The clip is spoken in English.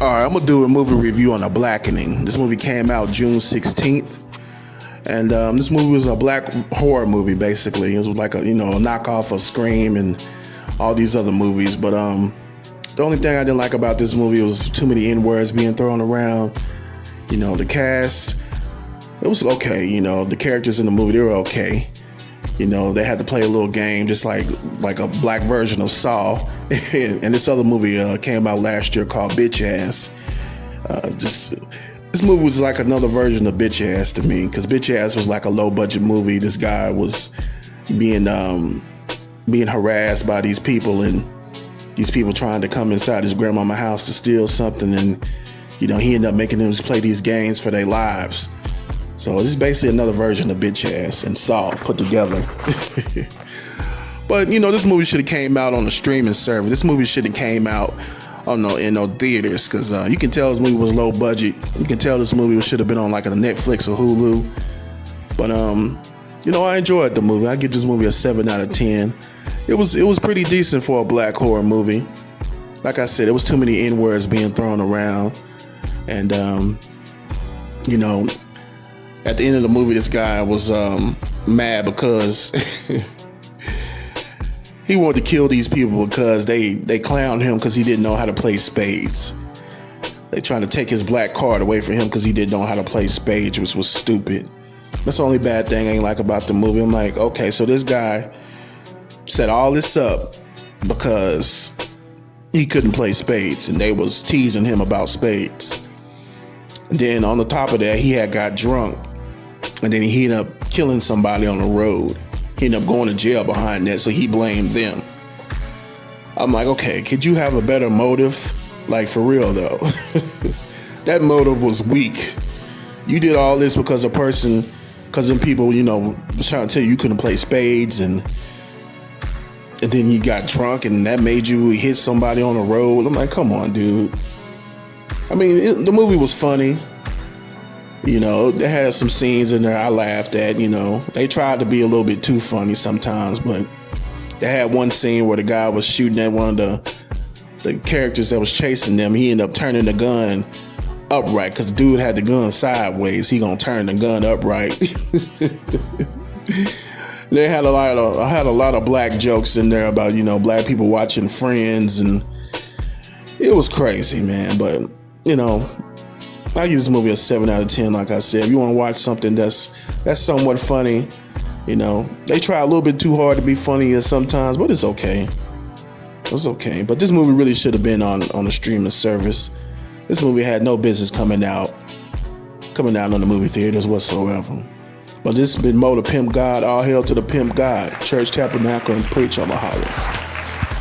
All right, I'm gonna do a movie review on Blackening. This movie came out June 16th, and this movie was a black horror movie. Basically, it was like a knockoff of Scream and all these other movies. But the only thing I didn't like about this movie was too many N-words being thrown around. The cast, it was okay. The characters in the movie, they were okay. They had to play a little game, just like a black version of Saw. And this other movie came out last year called Bitch Ass. This movie was like another version of Bitch Ass to me, because Bitch Ass was like a low budget movie. This guy was being harassed by these people, and these people trying to come inside his grandmama's house to steal something, and he ended up making them play these games for their lives. So this is basically another version of Bitch Ass and Saw put together. But this movie should have came out on a streaming service. This movie should have came out in no theaters, because you can tell this movie was low budget. You can tell this movie should have been on like a Netflix or Hulu. But I enjoyed the movie. I give this movie a 7 out of 10. It was pretty decent for a black horror movie. Like I said, it was too many N-words being thrown around, and at the end of the movie, this guy was mad because he wanted to kill these people because they clowned him because he didn't know how to play spades. They trying to take his black card away from him because he didn't know how to play spades, which was stupid. That's the only bad thing I ain't like about the movie. I'm like, okay, so this guy set all this up because he couldn't play spades, and they was teasing him about spades. And then on the top of that, he had got drunk, and then he ended up killing somebody on the road. He ended up going to jail behind that, so he blamed them. I'm like, okay, could you have a better motive? Like, for real though. That motive was weak. You did all this because them people, was trying to tell you couldn't play spades, and then you got drunk, and that made you hit somebody on the road. I'm like, come on, dude. I mean, the movie was funny. They had some scenes in there I laughed at. They tried to be a little bit too funny sometimes, but they had one scene where the guy was shooting at one of the characters that was chasing them. He ended up turning the gun upright because the dude had the gun sideways. He gonna turn the gun upright. They had a lot of black jokes in there about black people watching Friends, and it was crazy, man. But I give this movie a 7 out of 10. Like I said, if you want to watch something that's somewhat funny, they try a little bit too hard to be funny sometimes, but it's okay. It's okay. But this movie really should have been on a streaming service. This movie had no business coming out on the movie theaters whatsoever. But this has been Mo the Pimp God. All hail to the Pimp God. Church, Tabernacle, and Preach. I'm a holler.